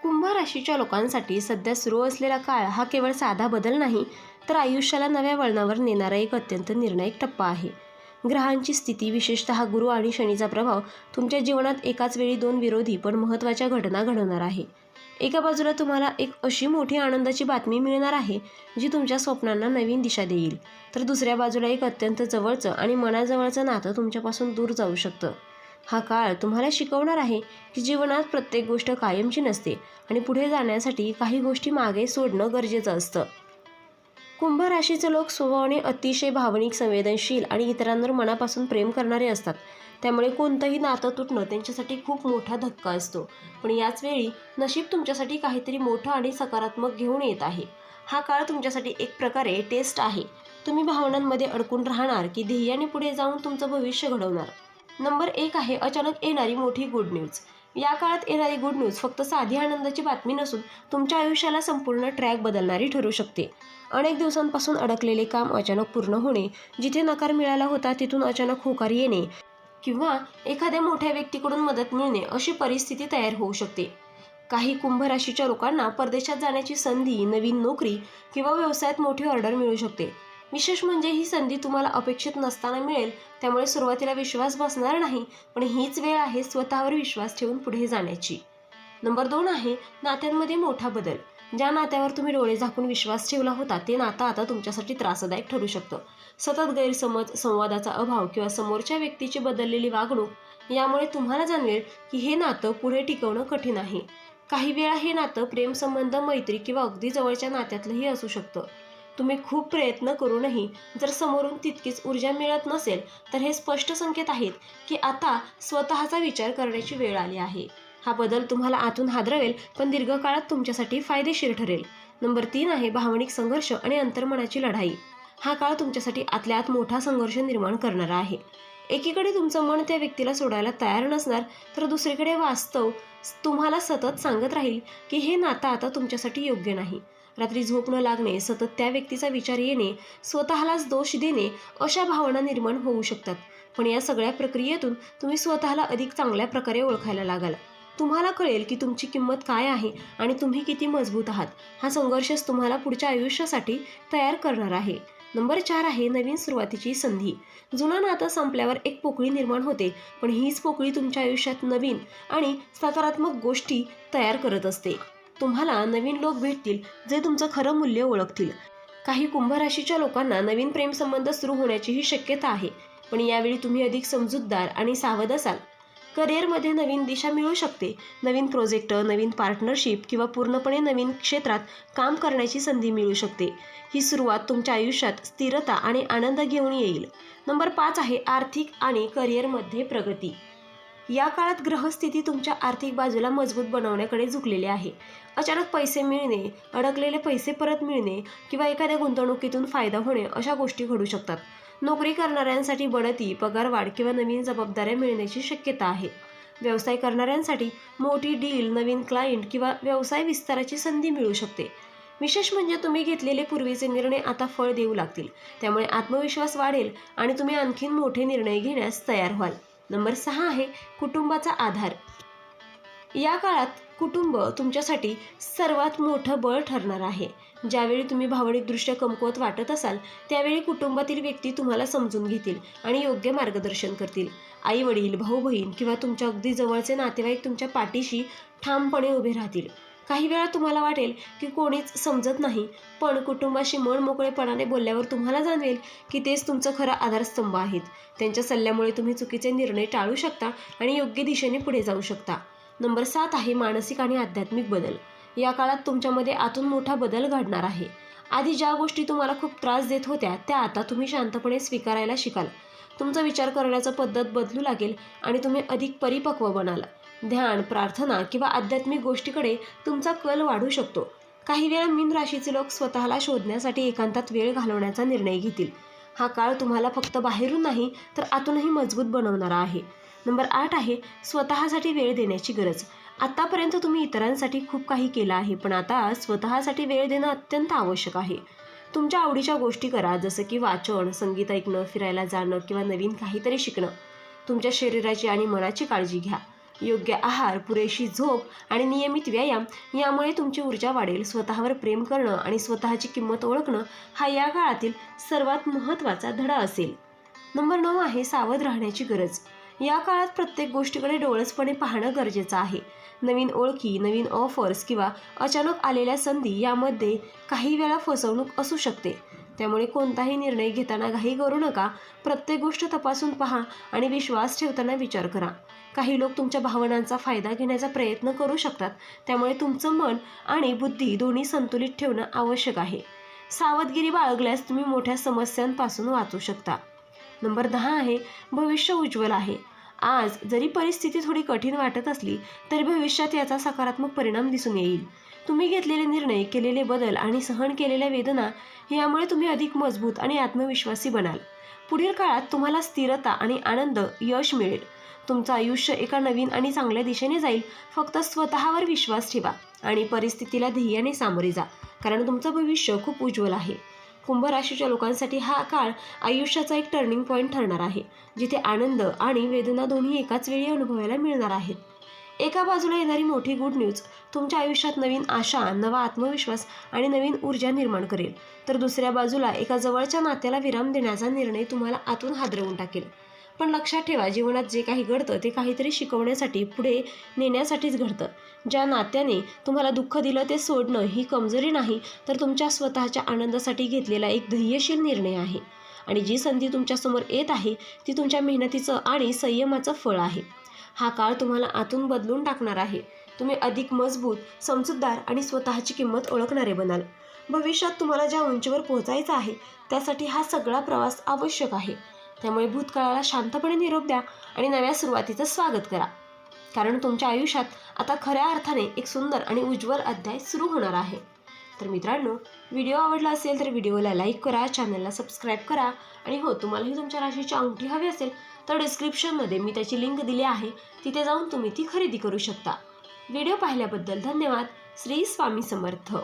कुंभ राशीच्या लोकांसाठी सध्या सुरू असलेला काळ हा केवळ साधा बदल नाही, तर आयुष्याला नव्या वळणावर नेणारा एक अत्यंत निर्णायक टप्पा आहे. ग्रहांची स्थिती, विशेषतः गुरु आणि शनीचा प्रभाव तुमच्या जीवनात एकाच वेळी दोन विरोधी पण महत्त्वाच्या घटना घडवणार आहे. एका बाजूला तुम्हाला एक अशी मोठी आनंदाची बातमी मिळणार आहे, जी तुमच्या स्वप्नांना नवीन दिशा देईल, तर दुसऱ्या बाजूला एक अत्यंत जवळचं आणि मनाजवळचं नातं तुमच्यापासून दूर जाऊ शकतं. हा काळ तुम्हाला शिकवणार आहे की जीवनात प्रत्येक गोष्ट कायमची नसते आणि पुढे जाण्यासाठी काही गोष्टी मागे सोडणं गरजेचं असतं. कुंभ राशीचे लोक स्वभावाने अतिशय भावनिक, संवेदनशील आणि इतरांवर मनापासून प्रेम करणारे असतात. त्यामुळे कोणतंही नातं तुटणं त्यांच्यासाठी खूप मोठा धक्का असतो. पण याच वेळी नशीब तुमच्यासाठी काहीतरी मोठं आणि सकारात्मक घेऊन येत आहे. हा काळ तुमच्यासाठी एक प्रकारे टेस्ट आहे. तुम्ही भावनांमध्ये अडकून राहणार की ध्येयाने पुढे जाऊन तुमचं भविष्य घडवणार. नंबर 1 आहे अचानक येणारी मोठी गुड न्यूज. या काळात येणारी गुड न्यूज फक्त साधी आनंदाची बातमी नसून तुमच्या आयुष्याला संपूर्ण ट्रॅक बदलणारी ठरू शकते. अनेक दिवसांपासून अडकलेले काम अचानक पूर्ण होणे, जिथे नकार मिळाला होता तिथून अचानक होकार येणे किंवा एखाद्या मोठ्या व्यक्तीकडून मदत मिळणे अशी परिस्थिती तयार होऊ शकते. काही कुंभ राशीच्या लोकांना परदेशात जाण्याची संधी, नवीन नोकरी किंवा व्यवसायात मोठी ऑर्डर मिळू शकते. विशेष म्हणजे ही संधी तुम्हाला अपेक्षित नसताना मिळेल. त्यामुळे सुरुवातीला विश्वास बसणार नाही, पण हीच वेळ आहे स्वतःवर विश्वास ठेवून पुढे जाण्याची. नंबर 2 आहे नात्यांमध्ये मोठा बदल. ज्या नात्यावर तुम्ही डोळे झाकून विश्वास ठेवला होता ते नातं आता तुमच्यासाठी त्रासदायक ठरू शकतं. सतत गैरसमज, संवादाचा अभाव किंवा समोरच्या व्यक्तीची बदललेली वागणूक यामुळे तुम्हाला जाणवेल की हे नातं पुढे टिकवणं कठीण आहे. काही वेळा हे नातं प्रेमसंबंध, मैत्री किंवा अगदी जवळच्या नात्यातलंही असू शकतं. तुम्ही खूप प्रयत्न करूनही जर समोरून तितकीच ऊर्जा मिळत नसेल, तर हे स्पष्ट संकेत आहेत की आता स्वतःचा विचार करण्याची वेळ आली आहे. हा बदल तुम्हाला आतून हादरवेल, पण दीर्घकाळात तुमच्यासाठी फायदेशीर ठरेल. नंबर 3 आहे भावनिक संघर्ष आणि अंतर्मनाची लढाई. हा काळ तुमच्यासाठी आतल्या आत मोठा संघर्ष निर्माण करणारा आहे. एकीकडे तुमचं मन त्या व्यक्तीला सोडायला तयार नसणार, तर दुसरीकडे वास्तव तुम्हाला सतत सांगत राहील की हे नातं आता तुमच्यासाठी योग्य नाही. रात्री झोप न लागणे, सतत त्या व्यक्तीचा विचार येणे, स्वतःलाच दोष देणे अशा भावना निर्माण होऊ शकतात. पण या सगळ्या प्रक्रियेतून तुम्ही स्वतःला अधिक चांगल्या प्रकारे ओळखायला लागाल. तुम्हाला कळेल की तुमची किंमत काय आहे आणि तुम्ही किती मजबूत आहात. हा संघर्षच तुम्हाला पुढच्या आयुष्यासाठी तयार करणार आहे. नंबर 4 आहे नवीन सुरुवातीची संधी. जुनं नातं संपल्यावर एक पोकळी निर्माण होते, पण हीच पोकळी तुमच्या आयुष्यात नवीन आणि सकारात्मक गोष्टी तयार करत असते. तुम्हाला नवीन लोक भेटतील जे तुमचं खरं मूल्य ओळखतील. काही कुंभ राशीच्या लोकांना नवीन प्रेमसंबंध सुरू होण्याचीही शक्यता आहे, पण यावेळी तुम्ही अधिक समजूतदार आणि सावध असाल. करिअरमध्ये नवीन दिशा मिळू शकते. नवीन प्रोजेक्ट, नवीन पार्टनरशिप किंवा पूर्णपणे नवीन क्षेत्रात काम करण्याची संधी मिळू शकते. ही सुरुवात तुमच्या आयुष्यात स्थिरता आणि आनंद घेऊन येईल. नंबर 5 आहे आर्थिक आणि करिअरमध्ये प्रगती. या काळात ग्रहस्थिती तुमच्या आर्थिक बाजूला मजबूत बनवण्याकडे झुकलेली आहे. अचानक पैसे मिळणे, अडकलेले पैसे परत मिळणे किंवा एखाद्या गुंतवणुकीतून फायदा होणे अशा गोष्टी घडू शकतात. नोकरी करणाऱ्यांसाठी बढती, पगारवाढ किंवा नवीन जबाबदाऱ्या मिळण्याची शक्यता आहे. व्यवसाय करणाऱ्यांसाठी मोठी डील, नवीन क्लायंट किंवा व्यवसाय विस्ताराची संधी मिळू शकते. विशेष म्हणजे तुम्ही घेतलेले पूर्वीचे निर्णय आता फळ देऊ लागतील. त्यामुळे आत्मविश्वास वाढेल आणि तुम्ही आणखीन मोठे निर्णय घेण्यास तयार व्हाल. नंबर 6 आहे कुटुंबाचा आधार. या काळात कुटुंब तुमच्यासाठी सर्वात मोठं बळ ठरणार आहे. ज्यावेळी तुम्ही भावनिकदृष्ट्या कमकुवत वाटत असाल, त्यावेळी कुटुंबातील व्यक्ती तुम्हाला समजून घेतील आणि योग्य मार्गदर्शन करतील. आई वडील, भाऊ बहीण किंवा तुमच्या अगदी जवळचे नातेवाईक तुमच्या पाठीशी ठामपणे उभे राहतील. काही वेळा तुम्हाला वाटेल की कोणीच समजत नाही, पण कुटुंबाशी मन मोकळेपणाने बोलल्यावर तुम्हाला जाणवेल की तेच तुमचं खरं आधारस्तंभ आहेत. त्यांच्या सल्ल्यामुळे तुम्ही चुकीचे निर्णय टाळू शकता आणि योग्य दिशेने पुढे जाऊ शकता. नंबर 7 आहे मानसिक आणि आध्यात्मिक बदल. या काळात तुमच्यामध्ये आतून मोठा बदल घडणार आहे. आधी ज्या गोष्टी तुम्हाला खूप त्रास देत होत्या त्या आता तुम्ही शांतपणे स्वीकारायला शिकाल. तुमचा विचार करण्याचा पद्धत बदलू लागेल आणि तुम्ही अधिक परिपक्व बनाल. ध्यान, प्रार्थना किंवा आध्यात्मिक गोष्टीकडे तुमचा कल वाढू शकतो. काही वेळा मीन राशीचे लोक स्वतःला शोधण्यासाठी एकांतात वेळ घालवण्याचा निर्णय घेतील. हा काळ तुम्हाला फक्त बाहेरून नाही तर आतूनही मजबूत बनवणारा आहे. नंबर 8 आहे स्वतःसाठी वेळ देण्याची गरज. आतापर्यंत तुम्ही इतरांसाठी खूप काही केलं आहे, पण आता स्वतःसाठी वेळ देणं अत्यंत आवश्यक आहे. तुमच्या आवडीच्या गोष्टी करा, जसं की वाचन, संगीत ऐकणं, फिरायला जाणं किंवा नवीन काहीतरी शिकणं. तुमच्या शरीराची आणि मनाची काळजी घ्या. योग्य आहार, पुरेशी झोप आणि नियमित व्यायाम यामुळे तुमची ऊर्जा वाढेल. स्वतःवर प्रेम करणं आणि स्वतःची किंमत ओळखणं हा या काळातील सर्वात महत्त्वाचा धडा असेल. नंबर 9 आहे सावध राहण्याची गरज. या काळात प्रत्येक गोष्टीकडे डोळसपणे पाहणं गरजेचं आहे. नवीन ओळखी, नवीन ऑफर्स किंवा अचानक आलेल्या संधी यामध्ये काही वेळा फसवणूक असू शकते. त्यामुळे कोणताही निर्णय घेताना घाई करू नका. प्रत्येक गोष्ट तपासून पहा आणि विश्वास ठेवताना विचार करा. काही लोक तुमच्या भावनांचा फायदा घेण्याचा प्रयत्न करू शकतात. त्यामुळे तुमचं मन आणि बुद्धी दोन्ही संतुलित ठेवणं आवश्यक आहे. सावधगिरी बाळगल्यास तुम्ही मोठ्या समस्यांपासून वाचू शकता. नंबर 10 आहे भविष्य उज्ज्वल आहे. आज जरी परिस्थिती थोडी कठीण वाटत असली तरी भविष्यात याचा सकारात्मक परिणाम दिसून येईल. तुम्ही घेतलेले निर्णय, केलेले बदल आणि सहन केलेल्या वेदना यामुळे तुम्ही अधिक मजबूत आणि आत्मविश्वासी बनाल. पुढील काळात तुम्हाला स्थिरता आणि आनंद, यश मिळेल. तुमचं आयुष्य एका नवीन आणि चांगल्या दिशेने जाईल. फक्त स्वतःवर विश्वास ठेवा आणि परिस्थितीला ध्येयाने सामोरे जा, कारण तुमचं भविष्य खूप उज्ज्वल आहे. कुंभ राशीच्या लोकांसाठी हा काळ आयुष्याचा एक टर्निंग पॉईंट ठरणार आहे, जिथे आनंद आणि वेदना दोन्ही एकाच वेळी अनुभवायला मिळणार आहेत. एका बाजूला येणारी मोठी गुड न्यूज तुमच्या आयुष्यात नवीन आशा, नवा आत्मविश्वास आणि नवीन ऊर्जा निर्माण करेल, तर दुसऱ्या बाजूला एका जवळच्या नात्याला विराम देण्याचा निर्णय तुम्हाला आतून हादरवून टाकेल. पण लक्षात ठेवा, जीवनात जे काही घडतं ते काहीतरी शिकवण्यासाठी, पुढे नेण्यासाठीच घडतं. ज्या नात्याने तुम्हाला दुःख दिलं ते सोडणं ही कमजोरी नाही, तर तुमच्या स्वतःच्या आनंदासाठी घेतलेला एक धैर्यशील निर्णय आहे. आणि जी संधी तुमच्यासमोर येत आहे ती तुमच्या मेहनतीचं आणि संयमाचं फळ आहे. हा काळ तुम्हाला आतून बदलून टाकणार आहे. तुम्ही अधिक मजबूत, समजूतदार आणि स्वतःची किंमत ओळखणारे बनाल. भविष्यात तुम्हाला ज्या उंचीवर पोहोचायचं आहे त्यासाठी हा सगळा प्रवास आवश्यक आहे. त्यामुळे भूतकाळाला शांतपणे निरोप द्या आणि नव्या सुरुवातीचं स्वागत करा, कारण तुमच्या आयुष्यात आता खऱ्या अर्थाने एक सुंदर आणि उज्ज्वल अध्याय सुरू होणार आहे. तर मित्रांनो, व्हिडिओ आवडला असेल तर व्हिडिओला लाईक करा, चॅनलला सबस्क्राईब करा आणि हो, तुम्हालाही तुमच्या राशीची अंगठी हवी असेल तर डिस्क्रिप्शनमध्ये मी त्याची लिंक दिली आहे, तिथे जाऊन तुम्ही ती खरेदी करू शकता. व्हिडिओ पाहिल्याबद्दल धन्यवाद. श्री स्वामी समर्थ.